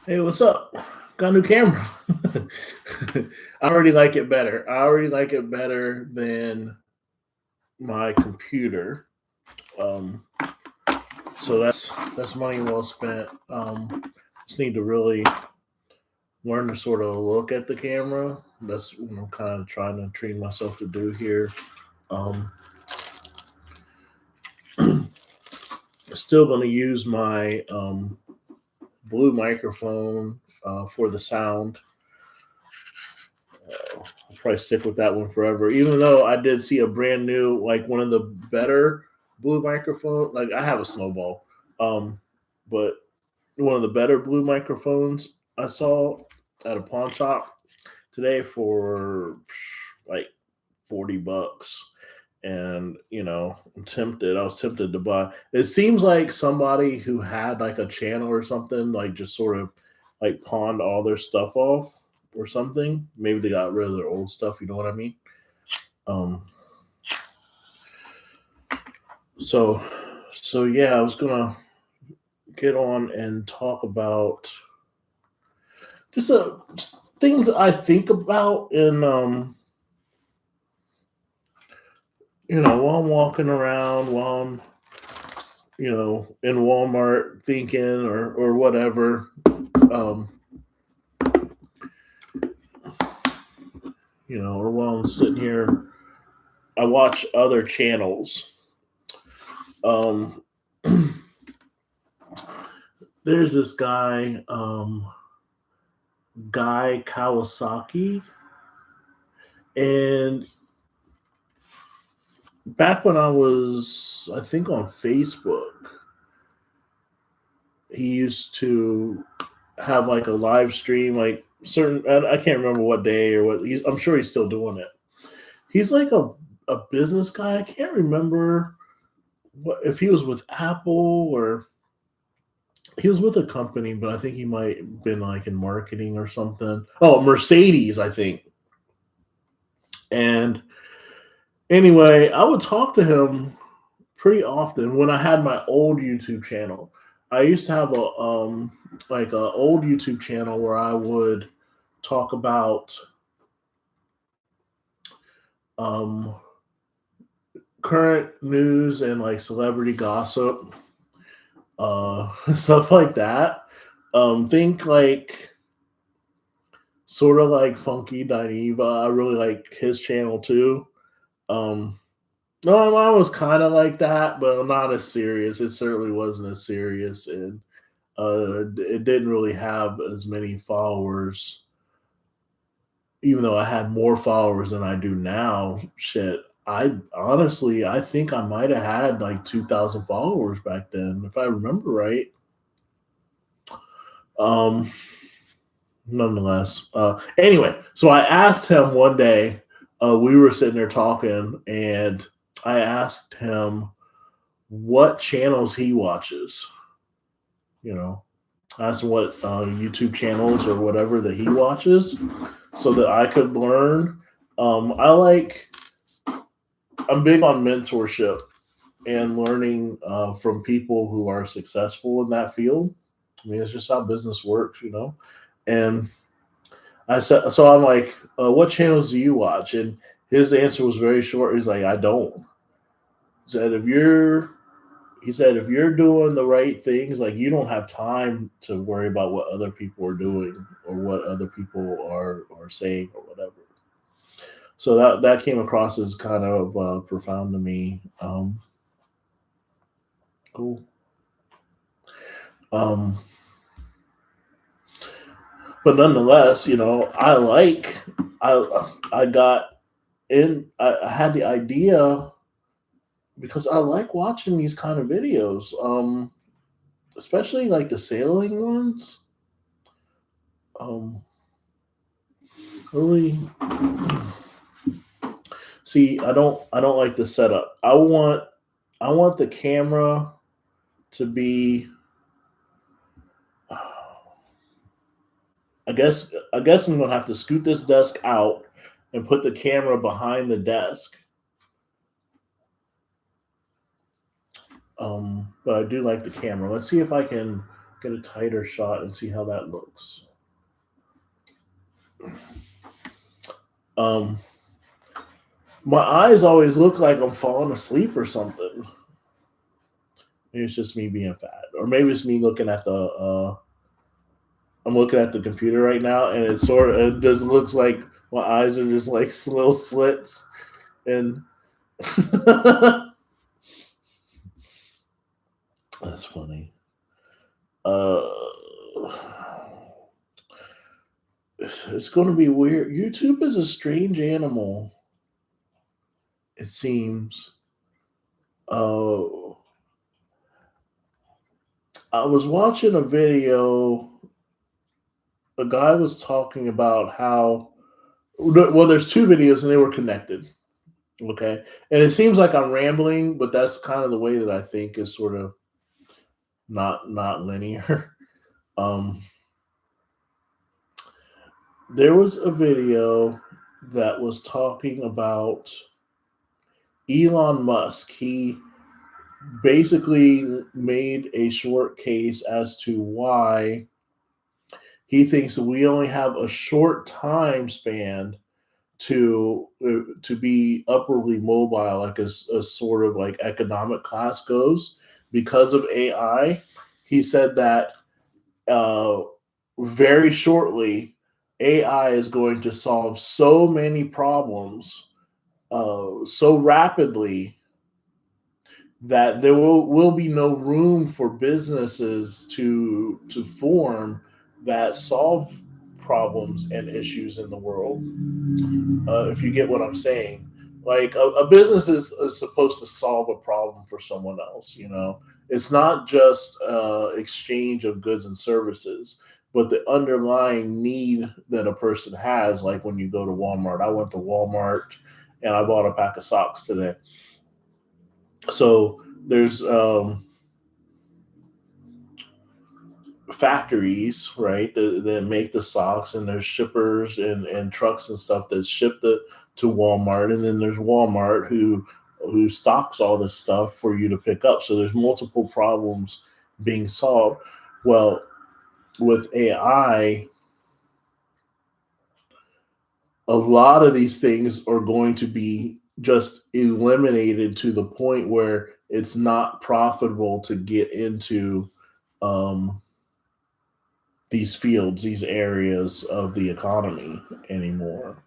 Hey, what's up? Got a new camera. I already like it better. I already like it better than my computer. Um, so that's money well spent. Just need to really learn to sort of look at the camera. That's kind of trying to train myself to do here. Um, Still going to use my blue microphone for the sound. I'll probably stick with that one forever. Even though I did see a brand new, like one of the better blue microphone. Like I have a Snowball, but one of the better blue microphones I saw at a pawn shop today for like $40. And I'm tempted. I was tempted to buy. It seems like somebody who had like a channel or something, like just sort of like pawned all their stuff off or something. Maybe they got rid of their old stuff. You know what I mean? Um. So, so yeah, I was gonna get on and talk about just things I think about in while I'm walking around, while I'm in Walmart thinking or whatever. Um, or while I'm sitting here, I watch other channels. Um, there's this guy, Guy Kawasaki, and back when I was, I think, on Facebook, he used to have like a live stream, like certain. I can't remember what day or what. I'm sure he's still doing it. He's like a business guy. I can't remember what if he was with Apple or he was with a company, but I think he might have been like in marketing or something. Oh, Mercedes, I think. And anyway, I would talk to him pretty often when I had my old YouTube channel. I used to have a like a old YouTube channel where I would talk about um current news and like celebrity gossip, stuff like that. Think like sort of like Funky Dineva. I really like his channel too. Um, no, mine was kind of like that, but not as serious. It certainly wasn't as serious, and it didn't really have as many followers. Even though I had more followers than I do now, shit. I think I might have had like 2,000 followers back then, if I remember right. Um, Nonetheless, anyway, so I asked him one day. We were sitting there talking, and I asked him what channels he watches. You know, I asked him what YouTube channels or whatever that he watches, so that I could learn. I like. I'm big on mentorship and learning from people who are successful in that field. I mean, it's just how business works. And I said, so I'm like, what channels do you watch? And his answer was very short. He's like, I don't. He said, if you're doing the right things, like you don't have time to worry about what other people are doing or what other people are saying or whatever. So that came across as kind of profound to me. Cool. Um, but nonetheless, I got in. I had the idea because I like watching these kind of videos, especially like the sailing ones. Um, really, see, I don't like the setup. I want the camera to be. I guess I'm gonna have to scoot this desk out and put the camera behind the desk. But I do like the camera. Let's see if I can Get a tighter shot and see how that looks. Um, my eyes always look like I'm falling asleep or something. Maybe it's just me being fat, or maybe it's me looking at the. I'm looking at the computer right now, and it just looks like my eyes are just like little slits, and that's funny. Uh, it's going to be weird. YouTube is a strange animal. It seems. Uh, I was watching a video. A guy was talking about how. Well, there's two videos and they were connected. Okay, and it seems like I'm rambling, but that's kind of the way that I think is sort of not linear. Um, there was a video that was talking about Elon Musk. He basically made a short case as to why he thinks that we only have a short time span to be upwardly mobile, like a sort of like economic class goes because of AI. He said that uh, very shortly, AI is going to solve so many problems so rapidly that there will be no room for businesses to form that solve problems and issues in the world. If you get what I'm saying, like a business is supposed to solve a problem for someone else. It's not just exchange of goods and services, but the underlying need that a person has. Like when you go to Walmart, I went to Walmart and I bought a pack of socks today. So there's factories, right, that make the socks, and there's shippers and trucks and stuff that ship to Walmart, and then there's Walmart who stocks all this stuff for you to pick up. So there's multiple problems being solved. Well, with AI, a lot of these things are going to be just eliminated to the point where it's not profitable to get into um, these fields, these areas of the economy anymore.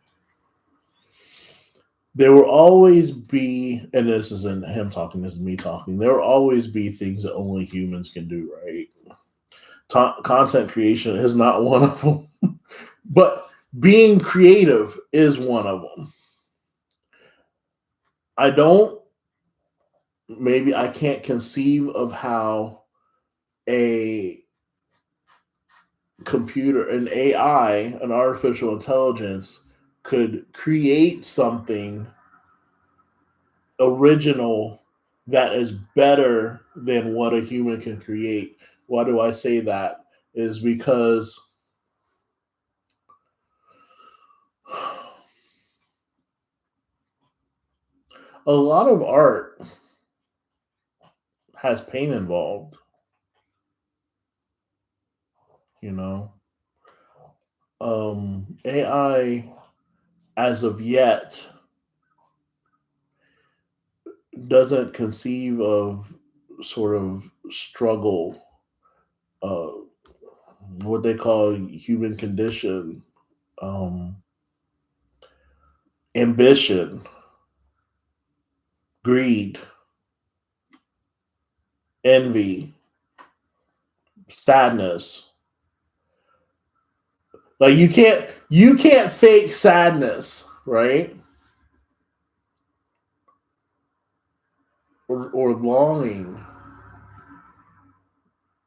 There will always be, and this isn't him talking, this is me talking. There will always be things that only humans can do, right? Content creation is not one of them, but being creative is one of them. I don't, maybe I can't conceive of how a computer, an AI, an artificial intelligence could create something original that is better than what a human can create. Why do I say that? Is because a lot of art has pain involved, you know. AI as of yet doesn't conceive of sort of struggle, uh, what they call human condition, um, ambition, greed, envy, sadness. Like you can't fake sadness, right? Or longing,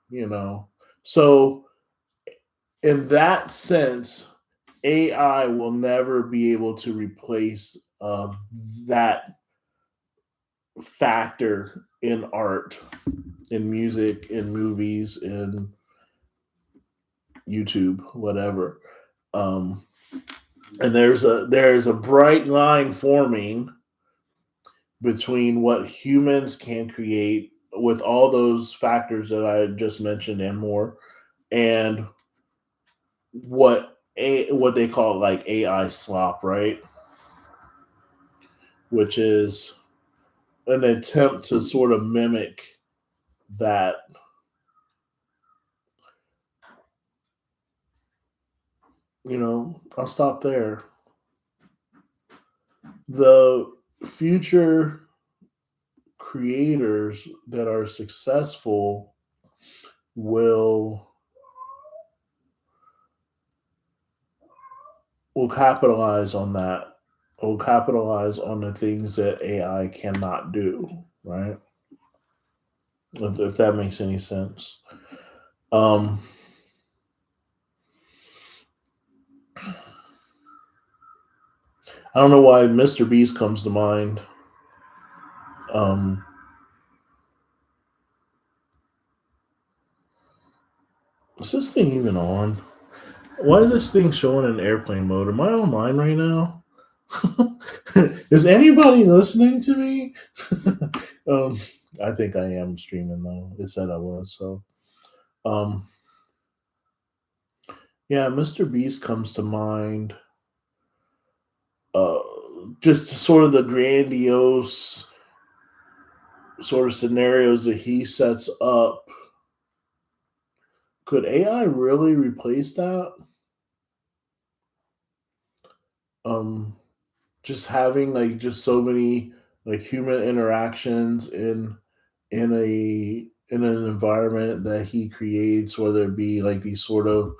you know. So in that sense, AI will never be able to replace that factor in art, in music, in movies, in YouTube, whatever. Um, and there's a bright line forming between what humans can create with all those factors that I just mentioned and more, and what they call like AI slop, right? Which is an attempt to sort of mimic that. I'll stop there. The future creators that are successful will will capitalize on that. Will capitalize on the things that AI cannot do, right? If that makes any sense. Um, I don't know why Mr. Beast comes to mind. Um, is this thing even on? Why is this thing showing in airplane mode? Am I online right now? Is anybody listening to me? um, I think I am streaming though. It said I was. So, um, yeah, Mr. Beast comes to mind. Uh, just sort of the grandiose sort of scenarios that he sets up. Could AI really replace that? Um, just having like just so many like human interactions in an environment that he creates, whether it be like these sort of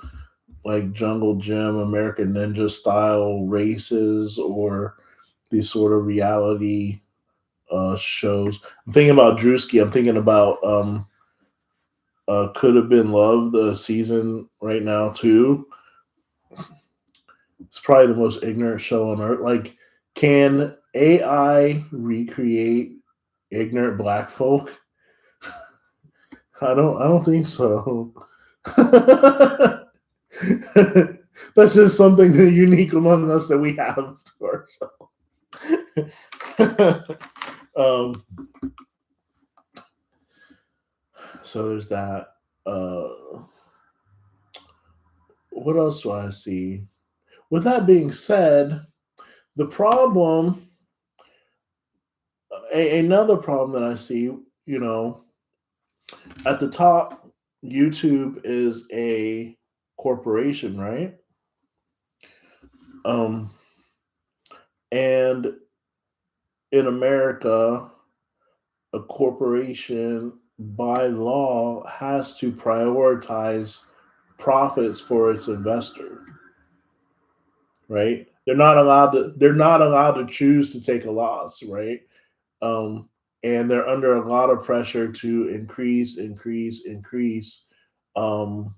like jungle gym American Ninja style races or these sort of reality shows. I'm thinking about Drewski. I'm thinking about Could Have Been Love, the season right now too. It's probably the most ignorant show on earth. Like, can AI recreate ignorant black folk? I don't think so. That's just something that unique among us that we have to ourselves. um, so there's that. What else do I see? With that being said, the problem, another problem that I see, you know, at the top, YouTube is a corporation, right? Um, and in America, a corporation by law has to prioritize profits for its investor, right? They're not allowed to choose to take a loss, right? Um, and they're under a lot of pressure to increase um,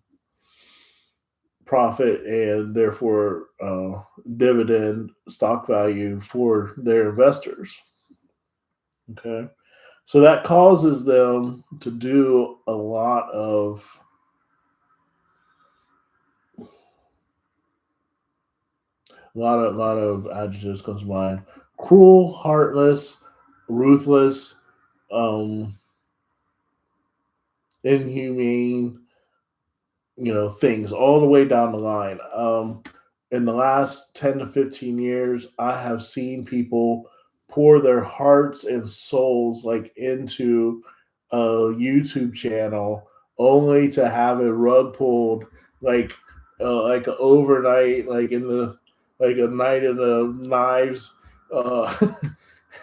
profit and therefore dividend stock value for their investors. Okay, so that causes them to do a lot of adjectives comes to mind: cruel, heartless, ruthless, um, inhumane, things all the way down the line. In the last 10 to 15 years, I have seen people pour their hearts and souls like into a YouTube channel only to have a rug pulled like overnight, like in the like a night in the knives. Uh,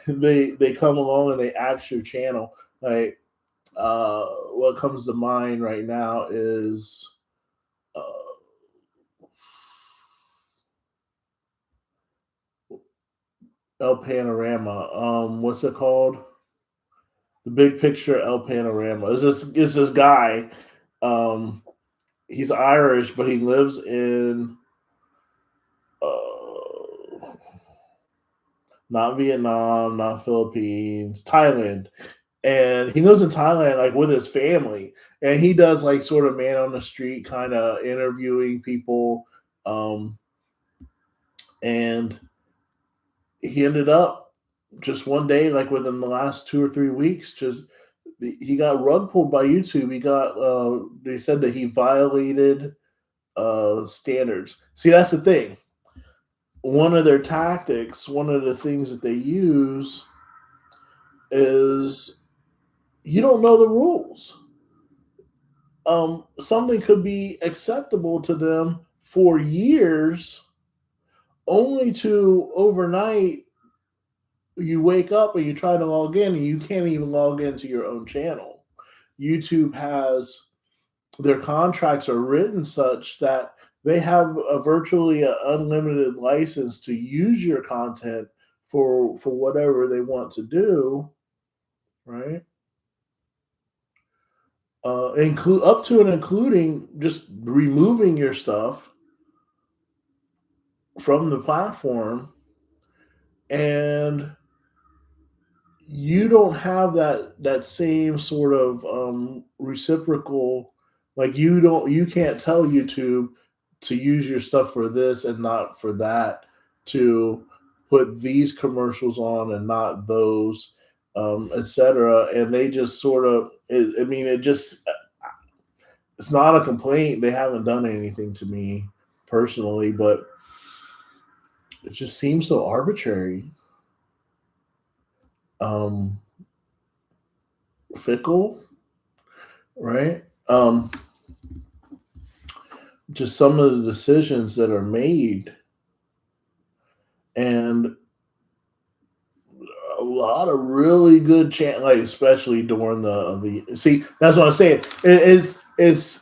they come along and they axe your channel. Like what comes to mind right now is uh, El Panorama. What's it called? The Big Picture El Panorama. It's this guy. Um, he's Irish, but he lives in uh, not Vietnam, not Philippines, Thailand, and he lives in Thailand like with his family, and he does like sort of man on the street kind of interviewing people, um, and he ended up just one day, like within the last 2 or 3 weeks, just he got rug pulled by YouTube. He got they said that he violated standards. See, that's the thing. One of their tactics, one of the things that they use is you don't know the rules. Something could be acceptable to them for years, only to overnight you wake up and you try to log in and you can't even log into your own channel. YouTube has their contracts are written such that they have a virtually unlimited license to use your content for whatever they want to do, right? Include up to and including just removing your stuff from the platform, and you don't have that same sort of reciprocal, like you can't tell YouTube to use your stuff for this and not for that, to put these commercials on and not those, etc. And they just sort of, I mean, it just, it's not a complaint. They haven't done anything to me personally, but it just seems so arbitrary, um, fickle, right? Just some of the decisions that are made, and a lot of really good chance, like especially during the see. That's what I'm saying. It's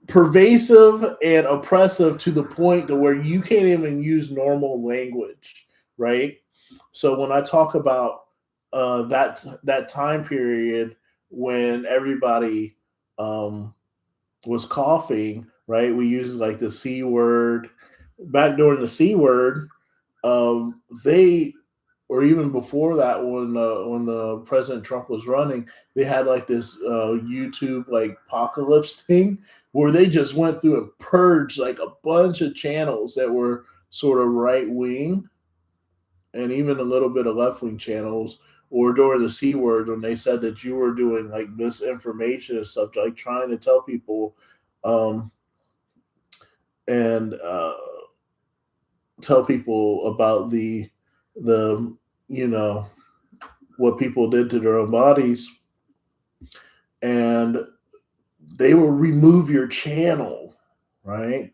pervasive and oppressive to the point to where you can't even use normal language, right? So when I talk about that time period when everybody was coughing, right? We use like the C word. Back during the C word, they, or even before that, when the President Trump was running, they had like this YouTube like apocalypse thing where they just went through and purged like a bunch of channels that were sort of right wing and even a little bit of left wing channels. Or during the C word, when they said that you were doing like misinformation and stuff, like trying to tell people um, and tell people about the you know what people did to their own bodies, and they will remove your channel, right?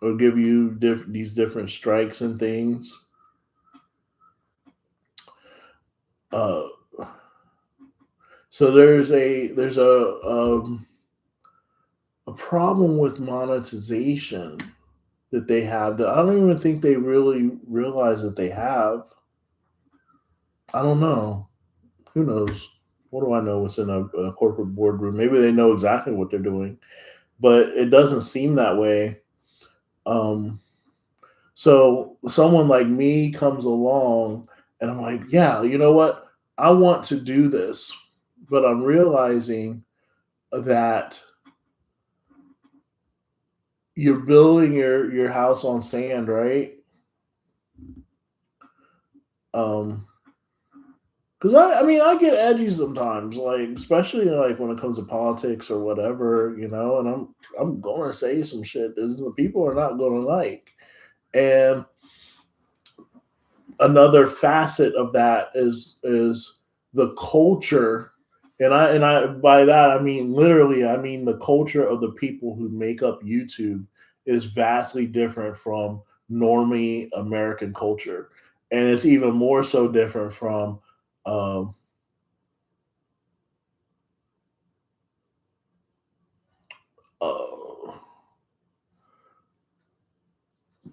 Or give you these different strikes and things. Uh, so there's a problem with monetization that they have that I don't even think they really realize that they have. I don't know. Who knows? What do I know what's in a corporate boardroom? Maybe they know exactly what they're doing, but it doesn't seem that way. Um, so someone like me comes along and I'm like, yeah, you know what? I want to do this, but I'm realizing that you're building your house on sand, right? Um, because I mean, I get edgy sometimes, like especially like when it comes to politics or whatever, and I'm gonna say some shit that the people are not gonna like. And another facet of that is the culture, and I by that I mean literally, I mean the culture of the people who make up YouTube is vastly different from normie American culture, and it's even more so different from um, uh,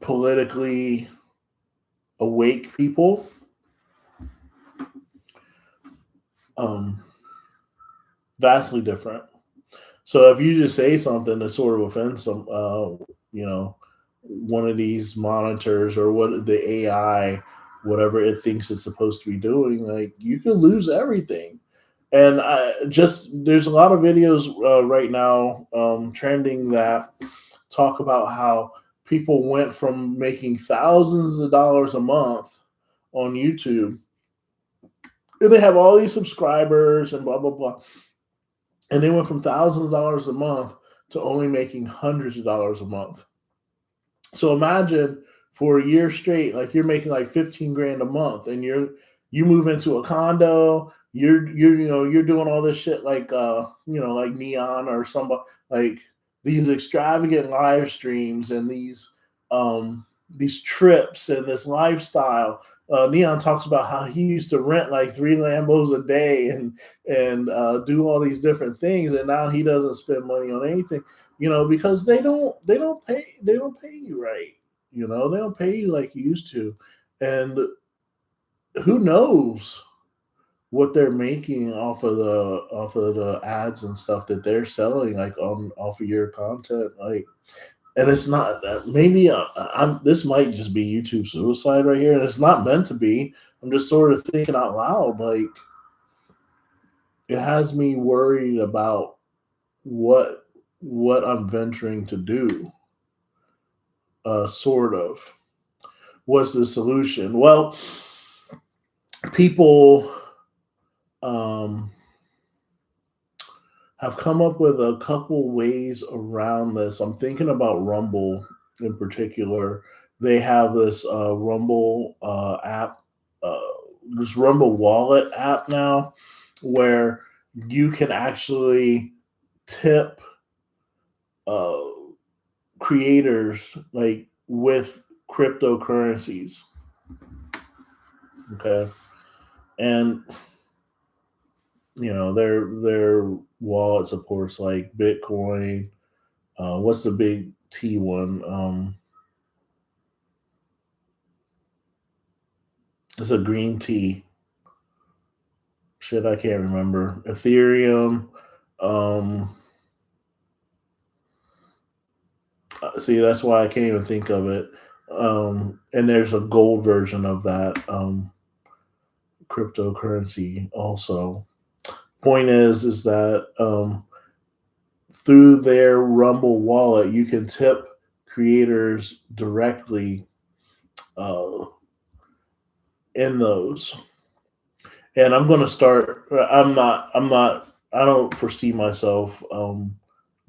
politically awake people. Um, Vastly different. So if you just say something that sort of offends some, you know, one of these monitors or what the AI, whatever it thinks it's supposed to be doing, like you could lose everything. And I just there's a lot of videos right now trending that talk about how people went from making thousands of dollars a month on YouTube And they have all these subscribers and blah blah blah. And they went from thousands of dollars a month to only making hundreds of dollars a month. So imagine for a year straight, like you're making like 15 grand a month, and you move into a condo, you're doing all this shit like like Neon or somebody, like these extravagant live streams and these trips and this lifestyle. Neon talks about how he used to rent like 3 Lambos a day and do all these different things, and now he doesn't spend money on anything, because they don't pay you right. They don't pay you like you used to, and who knows what they're making off of the ads and stuff that they're selling, like on off of your content, like. And it's not maybe I'm this might just be YouTube suicide right here, and it's not meant to be. I'm just sort of thinking out loud, like it has me worried about what what I'm venturing to do. Sort of. What's the solution? Well, people um, have come up with a couple ways around this. I'm thinking about Rumble in particular. They have this Rumble app, uh, this Rumble Wallet app now, where you can actually tip uh, creators like with cryptocurrencies. Okay, and their wallet supports like Bitcoin. What's the big T one? It's a green tea. Shit, I can't remember. Ethereum. Um, See, that's why I can't even think of it. And there's a gold version of that cryptocurrency also. Point is that through their Rumble wallet, you can tip creators directly uh, in those. And I'm going to start. I don't foresee myself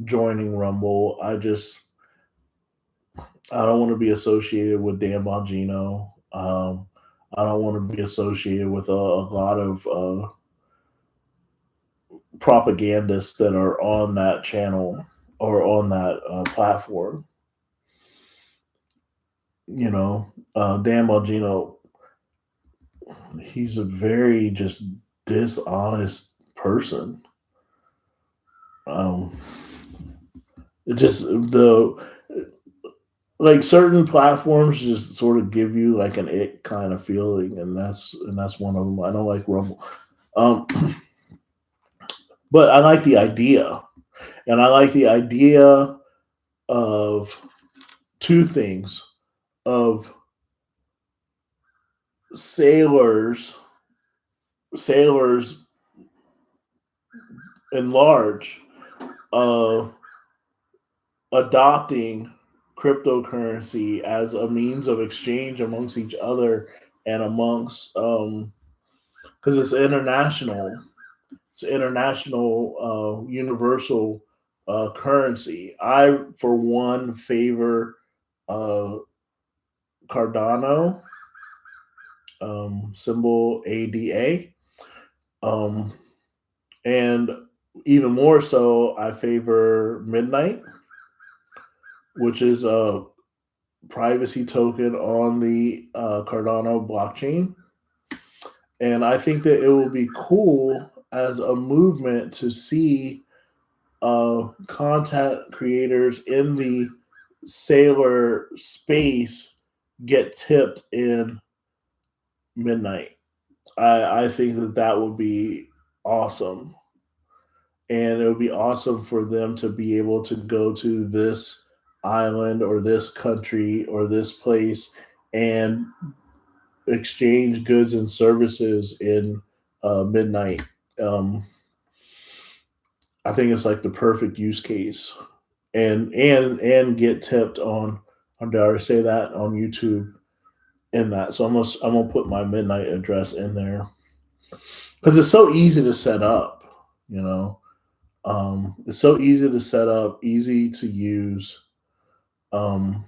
joining Rumble. I don't want to be associated with Dan Bongino. I don't want to be associated with a lot of propagandists that are on that channel or on that platform. Dan Bongino, he's a very just dishonest person. Um, it just the like certain platforms just sort of give you like an ick kind of feeling, and that's one of them. I don't like Rumble, um, but I like the idea, and I like the idea of two things: of sailors, sailors in large, uh, adopting cryptocurrency as a means of exchange amongst each other and amongst because it's international universal currency. I for one favor uh Cardano, symbol ADA, um and even more so I favor Midnight, which is a privacy token on the Cardano blockchain. And I think that it will be cool as a movement to see content creators in the sailor space get tipped in Midnight. I think that would be awesome. And it would be awesome for them to be able to go to this island or this country or this place and exchange goods and services in Midnight. Um, I think it's like the perfect use case, and get tipped on. Did I already say that on YouTube in that? So I'm gonna put my Midnight address in there. because it's so easy to set up. It's so easy to set up, easy to use. Um,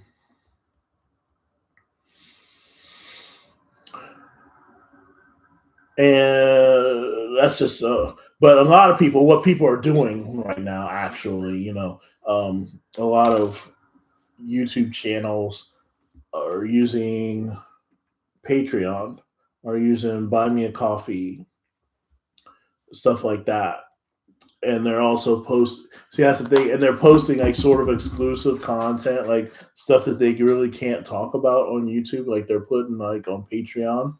and that's just but a lot of people, what people are doing right now, actually, a lot of YouTube channels are using Patreon, are using Buy Me a Coffee, stuff like that. And they're also post see, that's the thing, and they're posting like sort of exclusive content, like stuff that they really can't talk about on YouTube, like they're putting like on Patreon.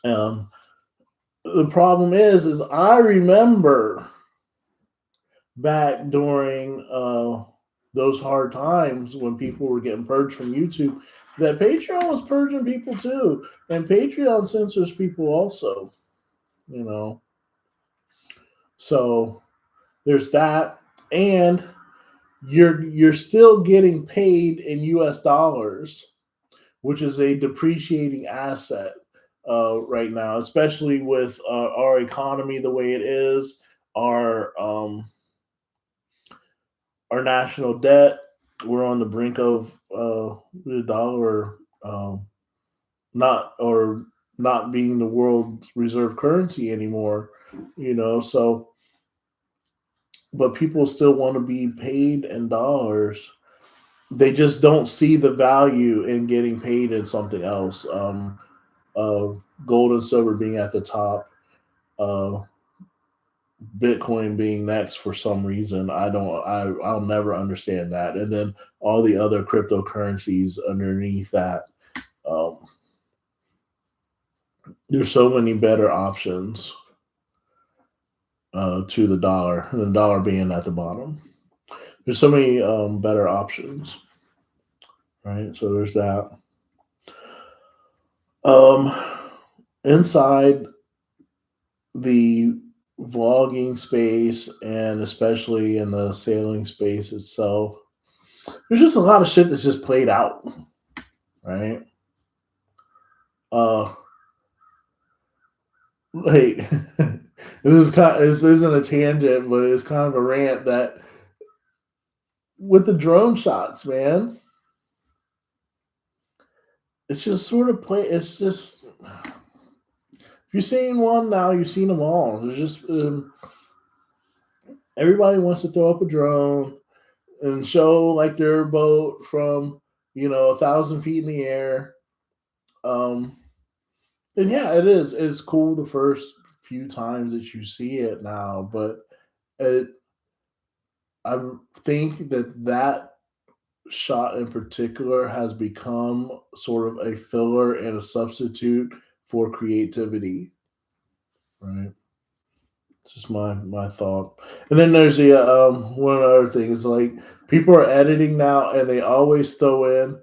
um the problem is I remember back during those hard times when people were getting purged from YouTube, that Patreon was purging people too, and Patreon censors people also. You know, so there's that, and you're still getting paid in U.S. dollars, which is a depreciating asset right now, especially with our economy the way it is, our um, our national debt. We're on the brink of the dollar not or not being the world's reserve currency anymore. So but people still want to be paid in dollars. They just don't see the value in getting paid in something else. Uh, Gold and silver being at the top, uh, Bitcoin being next for some reason. I'll never understand that. And then all the other cryptocurrencies underneath that. Um, there's so many better options to the dollar, and the dollar being at the bottom. There's so many better options, right? So there's that. Um, Inside the vlogging space, and especially in the sailing space itself, there's just a lot of shit that's just played out, right? Uh, like this isn't a tangent, but it's kind of a rant that with the drone shots, man, it's just sort of play. It's just if you've seen one now, you've seen them all. There's just everybody wants to throw up a drone and show like their boat from 1,000 feet in the air. Um, and yeah, it is. It's cool the first few times that you see it now, but it, I think that shot in particular has become sort of a filler and a substitute for creativity, right? Just my thought. And then there's the one other thing is like people are editing now and they always throw in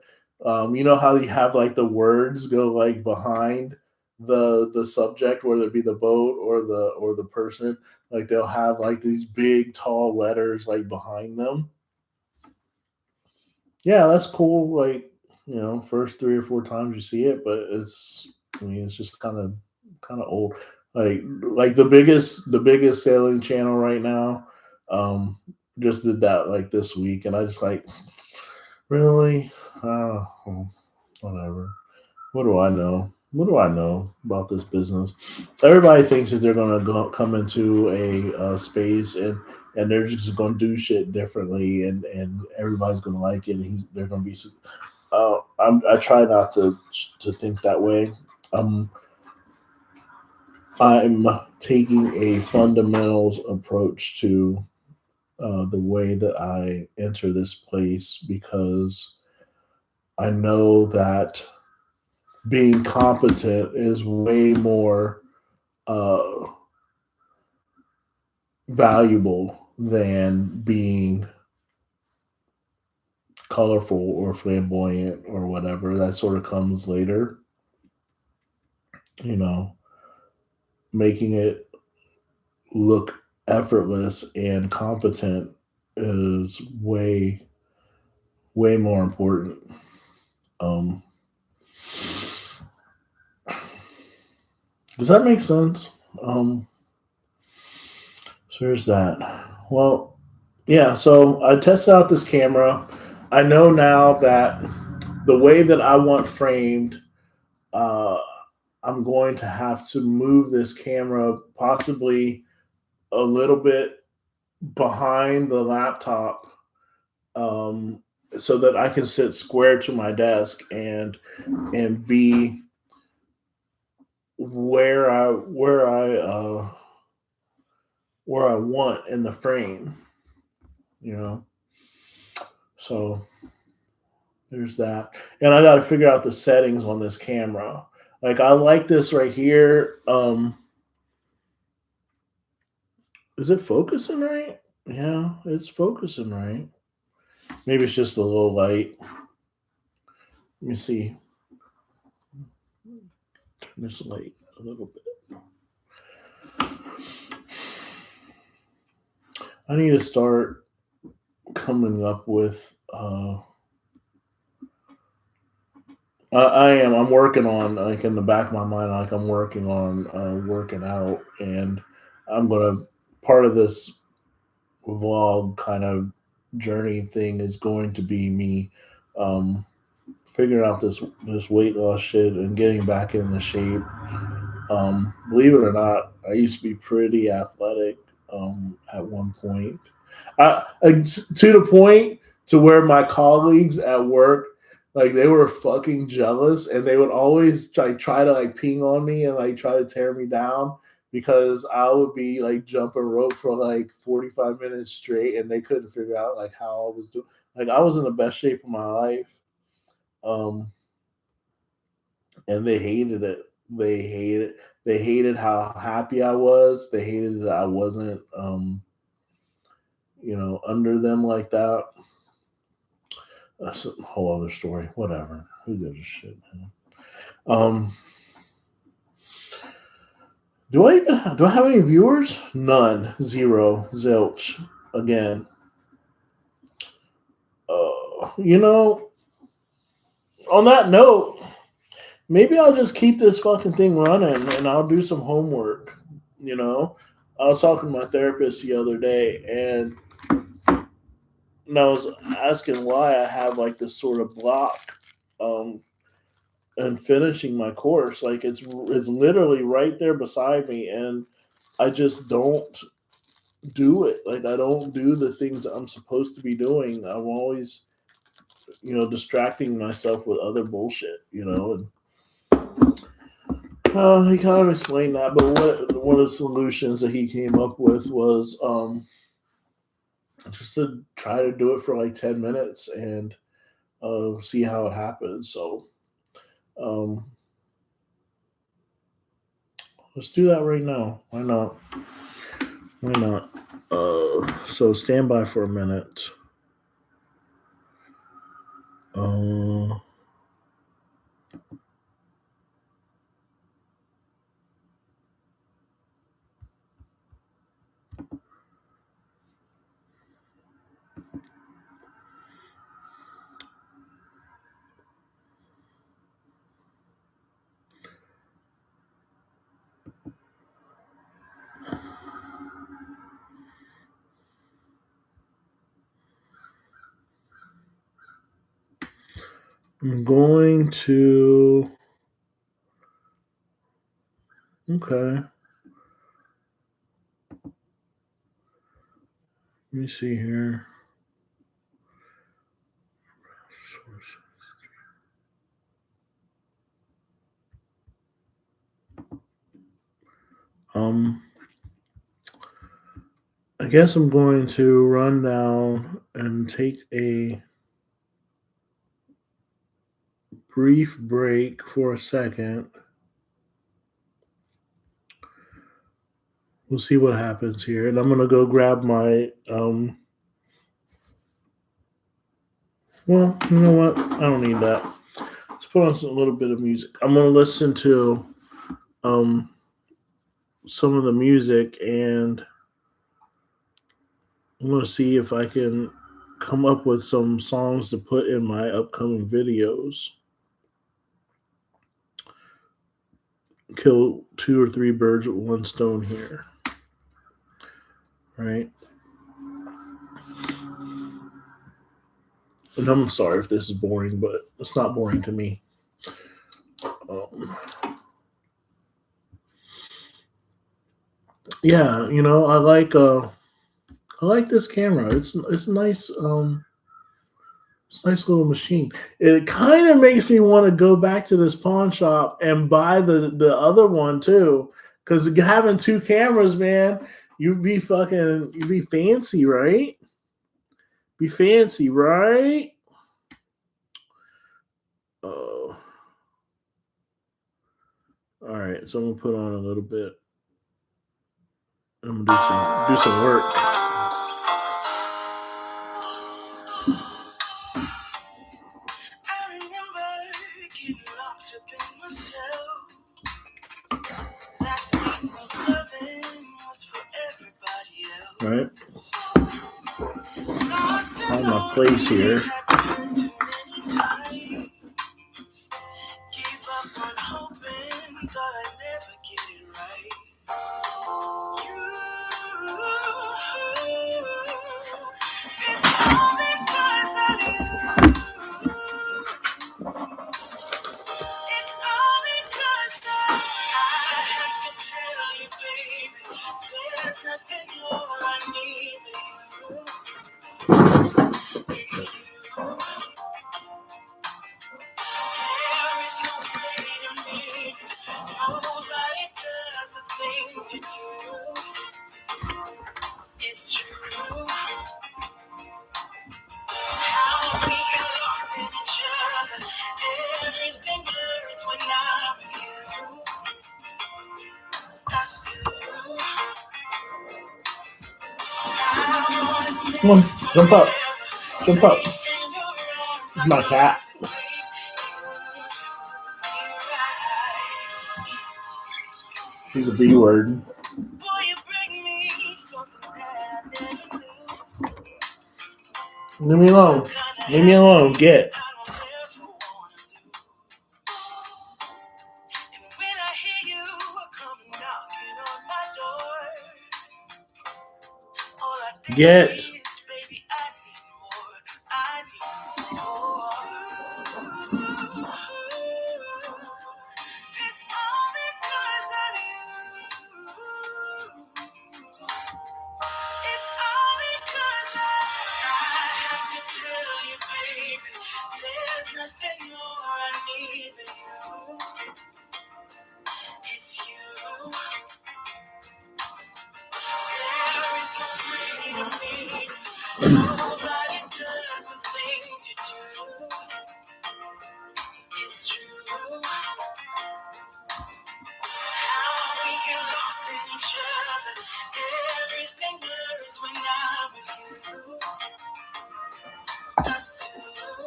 you know how you have like the words go like behind the subject, whether it be the boat or the person, like they'll have like these big tall letters like behind them. Yeah, that's cool, like, first 3 or 4 times you see it, but it's just kind of old. Like the biggest sailing channel right now, um, just did that like this week, and I just like, really, whatever. What do I know? What do I know about this business? Everybody thinks that they're gonna come into a space, and they're just gonna do shit differently, and everybody's gonna like it, and they're gonna be. I try not to think that way. Um, I'm taking a fundamentals approach to the way that I enter this place, because I know that being competent is way more uh, valuable than being colorful or flamboyant or whatever. That sort of comes later, you know, making it look effortless and competent is way more important. Um, Does that make sense? So there's that. Well, yeah. So I tested out this camera. I know now that the way that I want framed, uh, I'm going to have to move this camera possibly a little bit behind the laptop, um, so that I can sit square to my desk and be where I want in the frame. You know, so there's that. And I got to figure out the settings on this camera. Like I like this right here. Is it focusing right? Yeah, it's focusing right. Maybe it's just a low light. Let me see. Turn this light a little bit. I need to start coming up with. I am. I'm working on, like, in the back of my mind. Like I'm working on working out, and I'm gonna part of this vlog kind of journey thing is going to be me um, figuring out this weight loss shit and getting back into shape. Believe it or not, I used to be pretty athletic at one point. To the point to where my colleagues at work, like, they were fucking jealous, and they would always try to like ping on me and like try to tear me down because I would be like jumping rope for like 45 minutes straight, and they couldn't figure out like how I was doing. Like I was in the best shape of my life. Um, and they hated it. They hated how happy I was. They hated that I wasn't under them like that. That's a whole other story. Whatever. Who gives a shit, man? Um do I have any viewers? None. Zero. Zilch. Again. You know, on that note, maybe I'll just keep this fucking thing running and I'll do some homework. You know, I was talking to my therapist the other day, and I was asking why I have like this sort of block um, and finishing my course. Like it's literally right there beside me, and I just don't do it. Like I don't do the things that I'm supposed to be doing. I'm always distracting myself with other bullshit. And he kind of explained that, but one of the solutions that he came up with was just to try to do it for like 10 minutes and see how it happens. So um, let's do that right now. Why not? Why not? So stand by for a minute. Uh, I'm going to. Okay. Let me see here. Um, I guess I'm going to run down and take a brief break for a second. We'll see what happens here. And I'm going to go grab my. Well, you know what? I don't need that. Let's put on a little bit of music. I'm going to listen to um, some of the music, and I'm going to see if I can come up with some songs to put in my upcoming videos. kill 2 or 3 birds with one stone here, right? And I'm sorry if this is boring, but it's not boring to me. Um, yeah, I like this camera. It's nice. It's a nice little machine. It kind of makes me want to go back to this pawn shop and buy the other one too, because having 2 cameras, man, you'd be fancy, right? Be fancy, right? Oh, all right. So I'm gonna put on a little bit. I'm gonna do some work. All right. Find my place here. Come on, jump up. Jump up. This is my cat. She's a B word. Leave me alone. Leave me alone. Get. Get.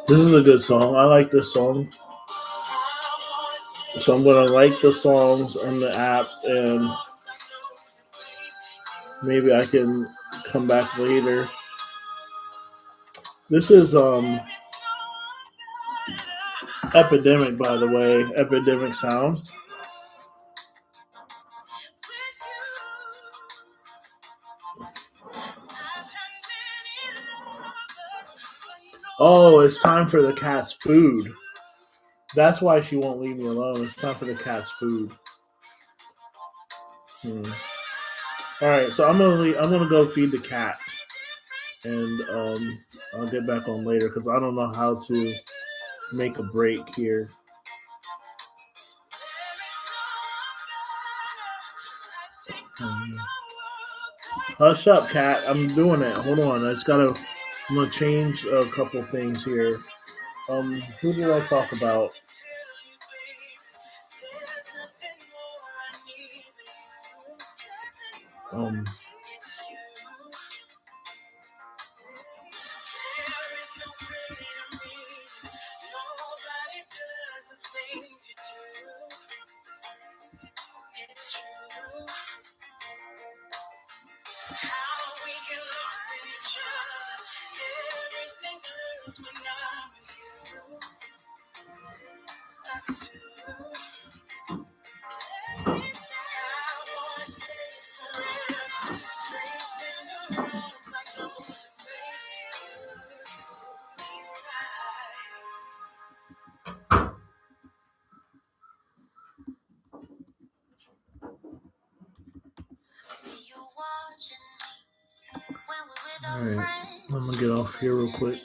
This is a good song. I like this song. So I'm gonna like the songs on the app, and maybe I can come back later. This is Epidemic, by the way. Epidemic Sound. Oh, it's time for the cat's food. That's why she won't leave me alone. It's time for the cat's food. All right, so I'm gonna go feed the cat, and I'll get back on later because I don't know how to make a break here. Hush up, cat. I'm doing it. Hold on. I'm gonna change a couple things here. Who did I talk about? Um, All right, I'm gonna get off here real quick.